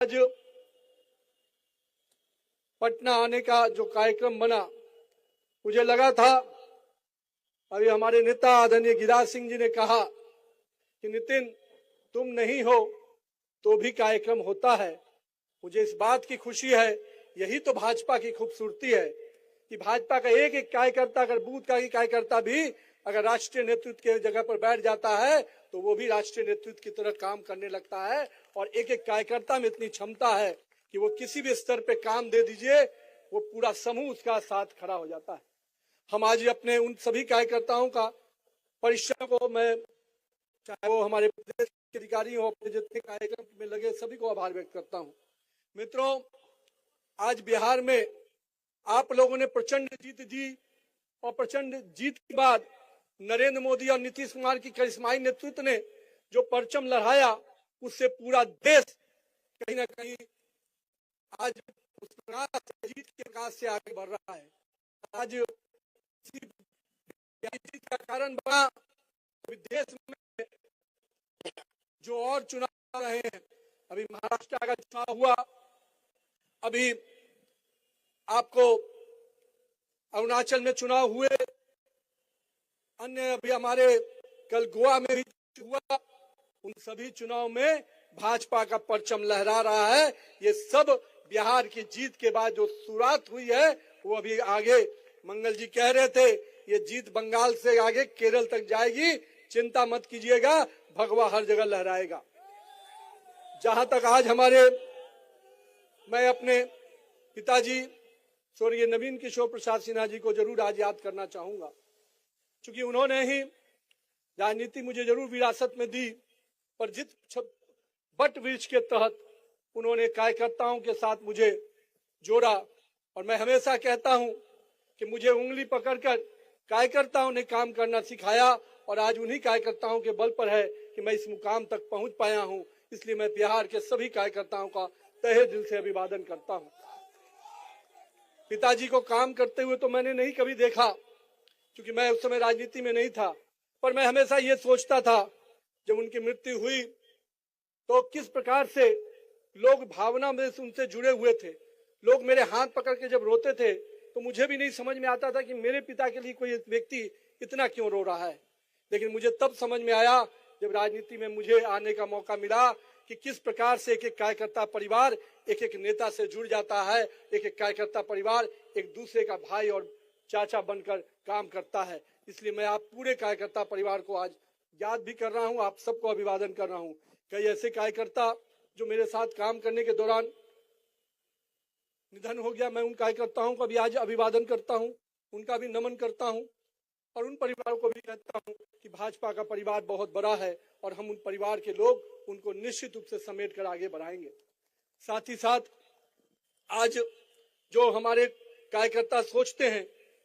आज पटना आने का जो कार्यक्रम बना, मुझे लगा था, अभी हमारे नेता आदरणीय गिरिराज सिंह जी ने कहा कि नितिन तुम नहीं हो तो भी कार्यक्रम होता है। मुझे इस बात की खुशी है, यही तो भाजपा की खूबसूरती है कि भाजपा का एक एक कार्यकर्ता, अगर बूथ का ही कार्यकर्ता भी अगर राष्ट्रीय नेतृत्व के जगह पर बैठ जाता है तो वो भी राष्ट्रीय नेतृत्व की तरह काम करने लगता है। और एक एक कार्यकर्ता में इतनी क्षमता है कि वो किसी भी स्तर पे काम दे दीजिए, वो पूरा समूह उसका साथ खड़ा हो जाता है। हम आज अपने उन सभी कार्यकर्ताओं का परिश्रम को, मैं चाहे वो हमारे प्रदेश के अधिकारी हो, अपने जितने कार्यक्रम में लगे सभी को आभार व्यक्त करता हूँ। मित्रों, आज बिहार में आप लोगों ने प्रचंड जीत दी और प्रचंड जीत के बाद नरेंद्र मोदी और नीतीश कुमार की करिश्माई नेतृत्व ने जो परचम लहराया, उससे पूरा देश कहीं ना कहीं आज उस प्रकार से जीत के विकास से आगे बढ़ रहा है। आज जीत का कारण बना देश में जो और चुनाव रहे हैं, अभी महाराष्ट्र का चुनाव हुआ, अभी आपको अरुणाचल में चुनाव हुए, अन्य अभी हमारे कल गोवा में भी हुआ, उन सभी चुनाव में भाजपा का परचम लहरा रहा है। ये सब बिहार की जीत के बाद जो शुरुआत हुई है वो अभी आगे, मंगल जी कह रहे थे, ये जीत बंगाल से आगे केरल तक जाएगी, चिंता मत कीजिएगा, भगवा हर जगह लहराएगा। जहां तक आज मैं अपने पिताजी स्वर्गीय नवीन किशोर प्रसाद सिन्हा जी को जरूर आज याद करना चाहूंगा, क्योंकि उन्होंने ही राजनीति मुझे जरूर विरासत में दी, पर जिस बट वृक्ष के तहत उन्होंने कार्यकर्ताओं के साथ मुझे जोड़ा। और मैं हमेशा कहता हूं कि मुझे उंगली पकड़कर कार्यकर्ताओं ने काम करना सिखाया और आज उन्हीं कार्यकर्ताओं के बल पर है कि मैं इस मुकाम तक पहुंच पाया हूं। इसलिए मैं बिहार के सभी कार्यकर्ताओं का तहे दिल से अभिवादन करता हूं। पिताजी को काम करते हुए तो मैंने नहीं कभी देखा, क्योंकि मैं उस समय राजनीति में नहीं था, पर मैं हमेशा ये सोचता था जब उनकी मृत्यु हुई तो किस प्रकार से लोग भावना में उनसे जुड़े हुए थे। लोग मेरे हाथ पकड़ के जब रोते थे तो मुझे भी नहीं समझ में आता था कि मेरे पिता के लिए कोई व्यक्ति इतना क्यों रो रहा है। लेकिन मुझे तब समझ में आया जब राजनीति में मुझे आने का मौका मिला कि किस प्रकार से एक एक कार्यकर्ता परिवार एक एक नेता से जुड़ जाता है, एक एक कार्यकर्ता परिवार एक दूसरे का भाई और चाचा बनकर काम करता है। इसलिए मैं आप पूरे कार्यकर्ता परिवार को आज याद भी कर रहा हूं, आप सबको अभिवादन कर रहा हूं। कई ऐसे कार्यकर्ता जो मेरे साथ काम करने के दौरान निधन हो गया, मैं उन कार्यकर्ताओं का भी आज अभिवादन करता हूं, उनका भी नमन करता हूं और उन परिवारों को भी कहता हूं कि भाजपा का परिवार बहुत बड़ा है और हम उन परिवार के लोग उनको निश्चित रूप से समेट कर आगे बढ़ाएंगे। साथ ही साथ आज जो हमारे कार्यकर्ता सोचते हैं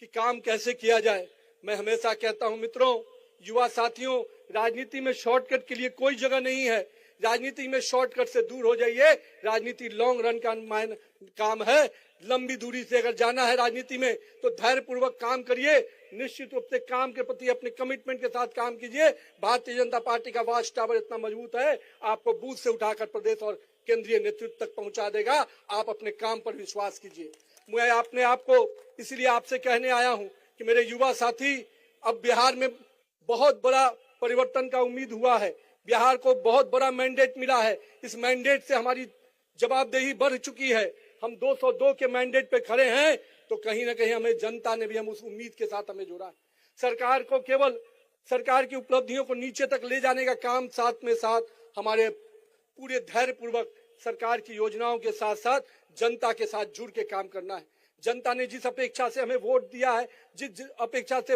कि काम कैसे किया जाए, मैं हमेशा कहता हूं मित्रों, युवा साथियों, राजनीति में शॉर्टकट के लिए कोई जगह नहीं है। राजनीति में शॉर्टकट से दूर हो जाइए। राजनीति लॉन्ग रन का काम है। लंबी दूरी से अगर जाना है राजनीति में तो धैर्य पूर्वक काम करिए, निश्चित रूप से काम के प्रति अपने कमिटमेंट के साथ काम कीजिए। भारतीय जनता पार्टी का वॉच टावर इतना मजबूत है, आपको बूथ से उठाकर प्रदेश और केंद्रीय नेतृत्व तक पहुंचा देगा। आप अपने काम पर विश्वास कीजिए। मैं अपने आप को इसलिए आपसे कहने आया हूं कि मेरे युवा साथी, अब बिहार में बहुत बड़ा परिवर्तन का उम्मीद हुआ है। बिहार को बहुत बड़ा मैंडेट मिला है। इस मैंडेट से हमारी जवाबदेही बढ़ चुकी है। हम 202 के मैंडेट पे खड़े हैं, तो कहीं ना कहीं हमें जनता ने भी हम उस उम्मीद के साथ हमें जोड़ा है। सरकार को केवल सरकार की उपलब्धियों को नीचे तक ले जाने का काम, साथ में साथ हमारे पूरे धैर्य पूर्वक सरकार की योजनाओं के साथ साथ जनता के साथ जुड़ के काम करना है। जनता ने जिस अपेक्षा से हमें वोट दिया है, जिस अपेक्षा से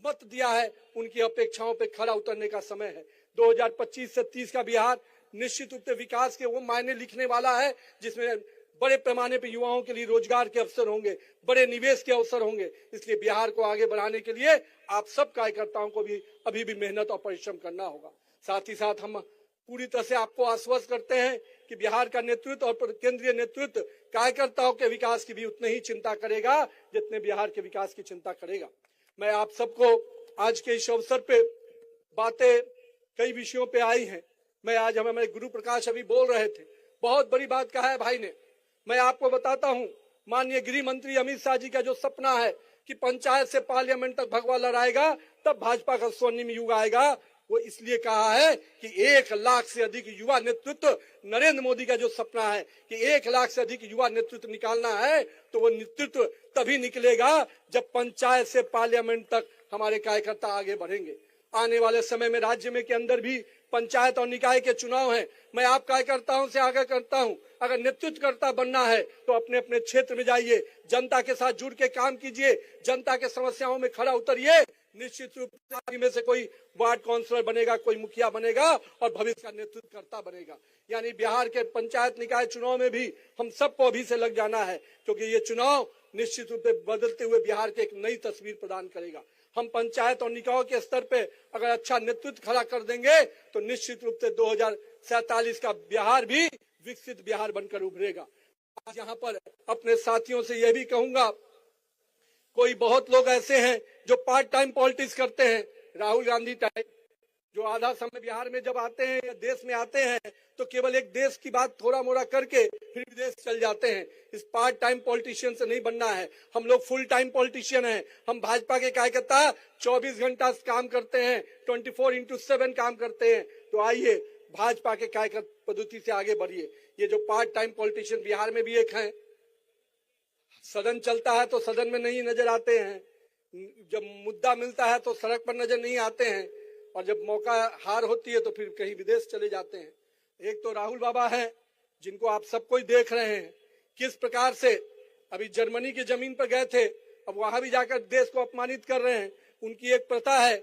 मत दिया है, उनकी अपेक्षाओं पे खरा उतरने का समय है। 2025 से 30 का बिहार निश्चित रूप से विकास के वो मायने लिखने वाला है जिसमें बड़े पैमाने पर युवाओं के लिए रोजगार के अवसर होंगे, बड़े निवेश के अवसर होंगे। इसलिए बिहार को आगे बढ़ाने के लिए आप सब कार्यकर्ताओं को भी अभी भी मेहनत और परिश्रम करना होगा। साथ ही साथ हम पूरी तरह से आपको आश्वस्त करते हैं कि बिहार का नेतृत्व और केंद्रीय नेतृत्व कार्यकर्ताओं के विकास की भी उतनी ही चिंता करेगा जितने बिहार के विकास की चिंता करेगा। मैं आप सबको आज के इस अवसर पे बातें कई विषयों पे आई हैं। मैं आज हमारे गुरु प्रकाश अभी बोल रहे थे, बहुत बड़ी बात कहा है भाई ने। मैं आपको बताता हूं, माननीय गृह मंत्री अमित शाह जी का जो सपना है कि पंचायत से पार्लियामेंट तक भगवा लड़ाएगा तब भाजपा का स्वर्णिम युग आएगा, वो इसलिए कहा है कि 1 लाख से अधिक युवा नेतृत्व, नरेंद्र मोदी का जो सपना है कि 1 लाख से अधिक युवा नेतृत्व निकालना है, तो वो नेतृत्व तभी निकलेगा जब पंचायत से पार्लियामेंट तक हमारे कार्यकर्ता आगे बढ़ेंगे। आने वाले समय में राज्य में के अंदर भी पंचायत और निकाय के चुनाव हैं। मैं आप कार्यकर्ताओं से आग्रह करता हूं, अगर नेतृत्वकर्ता बनना है तो अपने अपने क्षेत्र में जाइए, जनता के साथ जुड़ के काम कीजिए, जनता के समस्याओं में खड़ा उतरिए। निश्चित रूप से में से कोई वार्ड काउंसलर बनेगा, कोई मुखिया बनेगा और भविष्य का नेतृत्वकर्ता बनेगा। यानी बिहार के पंचायत निकाय चुनाव में भी हम सबको अभी से लग जाना है, क्योंकि ये चुनाव निश्चित रूप से बदलते हुए बिहार के एक नई तस्वीर प्रदान करेगा। हम पंचायत और निकायों के स्तर पे अगर अच्छा नेतृत्व खड़ा कर देंगे तो निश्चित रूप से 2047 का बिहार भी विकसित बिहार बनकर उभरेगा। आज यहाँ पर अपने साथियों से यह भी कहूंगा, कोई बहुत लोग ऐसे हैं जो पार्ट टाइम पॉलिटिक्स करते हैं, राहुल गांधी टाइप, जो आधा समय बिहार में जब आते हैं या देश में आते हैं तो केवल एक देश की बात थोड़ा मोड़ा करके फिर विदेश चल जाते हैं। इस पार्ट टाइम पॉलिटिशियन से नहीं बनना है, हम लोग फुल टाइम पॉलिटिशियन हैं। हम भाजपा के कार्यकर्ता 24 घंटा काम करते हैं, 24/7 काम करते हैं। तो आइए भाजपा के कार्यकर्ता पद्धति से आगे बढ़िए। ये जो पार्ट टाइम पॉलिटिशियन बिहार में भी एक है, सदन चलता है तो सदन में नहीं नजर आते हैं, जब मुद्दा मिलता है तो सड़क पर नजर नहीं आते हैं, और जब मौका हार होती है तो फिर कहीं विदेश चले जाते हैं। एक तो राहुल बाबा हैं, जिनको आप सब कोई देख रहे हैं किस प्रकार से अभी जर्मनी की जमीन पर गए थे, अब वहां भी जाकर देश को अपमानित कर रहे हैं। उनकी एक प्रथा है,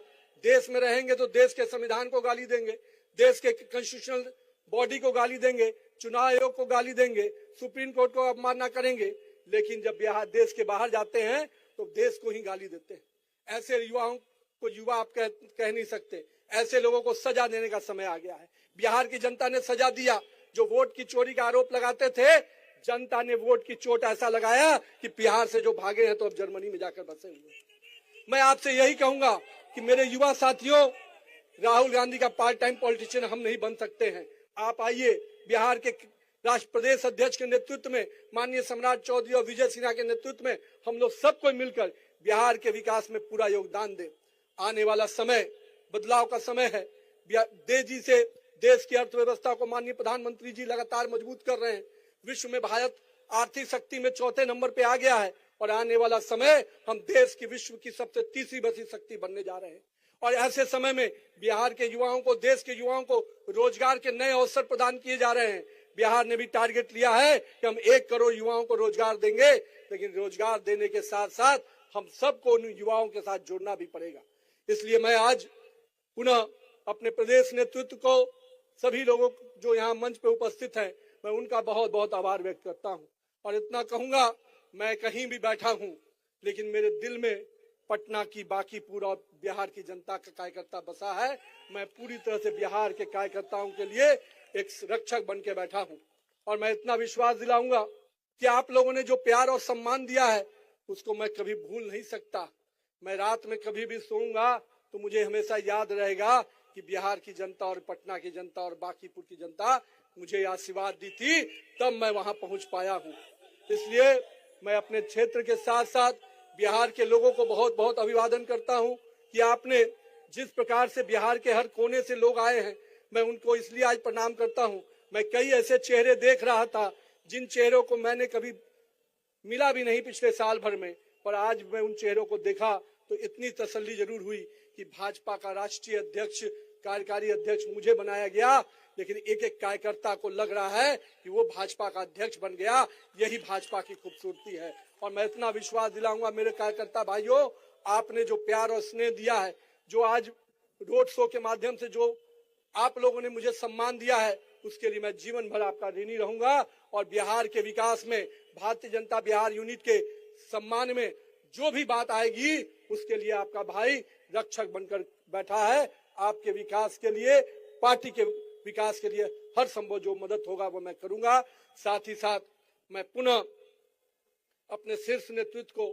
देश में रहेंगे तो देश के संविधान को गाली देंगे, देश के कॉन्स्टिट्यूशनल बॉडी को गाली देंगे, चुनाव आयोग को गाली देंगे, सुप्रीम कोर्ट को अवमानना करेंगे, लेकिन जब बिहार देश के बाहर जाते हैं तो देश को ही गाली देते हैं। ऐसे युवाओं को युवा आप कह नहीं सकते। ऐसे लोगों को सजा देने का समय आ गया है। बिहार की जनता ने सजा दिया। जो वोट की चोरी का आरोप लगाते थे, जनता ने वोट की चोट ऐसा लगाया कि बिहार से जो भागे हैं तो अब जर्मनी में जाकर बसे हुए। मैं आपसे यही कहूंगा कि मेरे युवा साथियों, राहुल गांधी का पार्ट टाइम पॉलिटिशियन हम नहीं बन सकते हैं। आप आइए, बिहार के राष्ट्र प्रदेश अध्यक्ष के नेतृत्व में, माननीय सम्राट चौधरी और विजय सिन्हा के नेतृत्व में हम लोग सबको मिलकर बिहार के विकास में पूरा योगदान दें। आने वाला समय बदलाव का समय है। तेजी से देश की अर्थव्यवस्था को माननीय प्रधानमंत्री जी लगातार मजबूत कर रहे हैं। विश्व में भारत आर्थिक शक्ति में 4थे नंबर पे आ गया है, और आने वाला समय हम देश की विश्व की सबसे तीसरी बड़ी शक्ति बनने जा रहे हैं। और ऐसे समय में बिहार के युवाओं को, देश के युवाओं को रोजगार के नए अवसर प्रदान किए जा रहे हैं। बिहार ने भी टारगेट लिया है कि हम 1 करोड़ युवाओं को रोजगार देंगे, लेकिन रोजगार देने के साथ साथ हम सबको उन युवाओं के साथ जोड़ना भी पड़ेगा। इसलिए मैं आज पुनः अपने प्रदेश नेतृत्व को, सभी लोगों जो यहाँ मंच पे उपस्थित हैं, मैं उनका बहुत बहुत आभार व्यक्त करता हूँ। और इतना कहूंगा, मैं कहीं भी बैठा हूँ लेकिन मेरे दिल में पटना की, बांकीपुर और बिहार की जनता का कार्यकर्ता बसा है। मैं पूरी तरह से बिहार के कार्यकर्ताओं के लिए एक रक्षक बन के बैठा हूँ। और मैं इतना विश्वास दिलाऊंगा कि आप लोगों ने जो प्यार और सम्मान दिया है उसको मैं कभी भूल नहीं सकता। मैं रात में कभी भी सोऊंगा तो मुझे हमेशा याद रहेगा कि बिहार की जनता और पटना की जनता और बांकीपुर की जनता मुझे आशीर्वाद दी थी, तब मैं वहां पहुंच पाया हूं। इसलिए मैं अपने क्षेत्र के साथ साथ बिहार के लोगों को बहुत बहुत अभिवादन करता हूं कि आपने जिस प्रकार से बिहार के हर कोने से लोग आए हैं, मैं उनको इसलिए आज प्रणाम करता हूं। मैं कई ऐसे चेहरे देख रहा था जिन चेहरों को मैंने कभी मिला भी नहीं पिछले साल भर में, पर आज मैं उन चेहरों को देखा तो इतनी तसल्ली जरूर हुई कि भाजपा का राष्ट्रीय अध्यक्ष, कार्यकारी अध्यक्ष मुझे बनाया गया, लेकिन एक एक कार्यकर्ता को लग रहा है कि वो भाजपा का अध्यक्ष बन गया। यही भाजपा की खूबसूरती है। और मैं इतना विश्वास दिलाऊंगा मेरे कार्यकर्ता भाइयों, आपने जो प्यार और स्नेह दिया है, जो आज रोड शो के माध्यम से जो आप लोगों ने मुझे सम्मान दिया है, उसके लिए मैं जीवन भर आपका ऋणी रहूंगा। और बिहार के विकास में, भारतीय जनता बिहार यूनिट के सम्मान में जो भी बात आएगी, उसके लिए आपका भाई रक्षक बनकर बैठा है। आपके विकास के लिए, पार्टी के विकास के लिए हर संभव जो मदद होगा वो मैं करूंगा। साथ ही साथ मैं पुनः अपने शीर्ष नेतृत्व को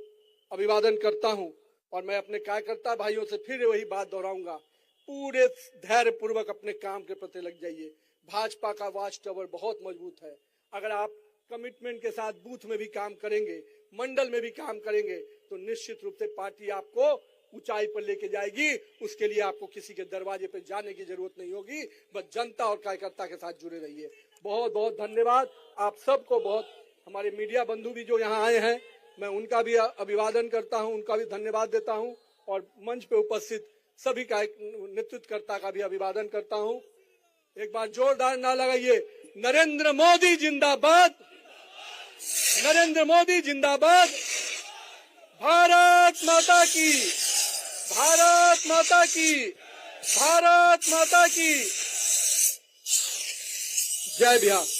अभिवादन करता हूं। और मैं अपने कार्यकर्ता भाइयों से फिर वही बात दोहराऊंगा, पूरे धैर्य पूर्वक अपने काम के प्रति लग जाइए। भाजपा का वॉच टावर बहुत मजबूत है। अगर आप कमिटमेंट के साथ बूथ में भी काम करेंगे, मंडल में भी काम करेंगे, तो निश्चित रूप से पार्टी आपको ऊंचाई पर लेके जाएगी। उसके लिए आपको किसी के दरवाजे पर जाने की जरूरत नहीं होगी, बस जनता और कार्यकर्ता के साथ जुड़े रहिए। बहुत बहुत धन्यवाद आप सबको। बहुत हमारे मीडिया बंधु भी जो यहाँ आए हैं, मैं उनका भी अभिवादन करता हूँ, उनका भी धन्यवाद देता हूँ, और मंच पे उपस्थित सभी नेतृत्वकर्ता का भी अभिवादन करता हूँ। एक बार जोरदार नारा लगाइए, नरेंद्र मोदी जिंदाबाद, नरेंद्र मोदी जिंदाबाद, भारत माता की, भारत माता की, भारत माता की जय। बिहार।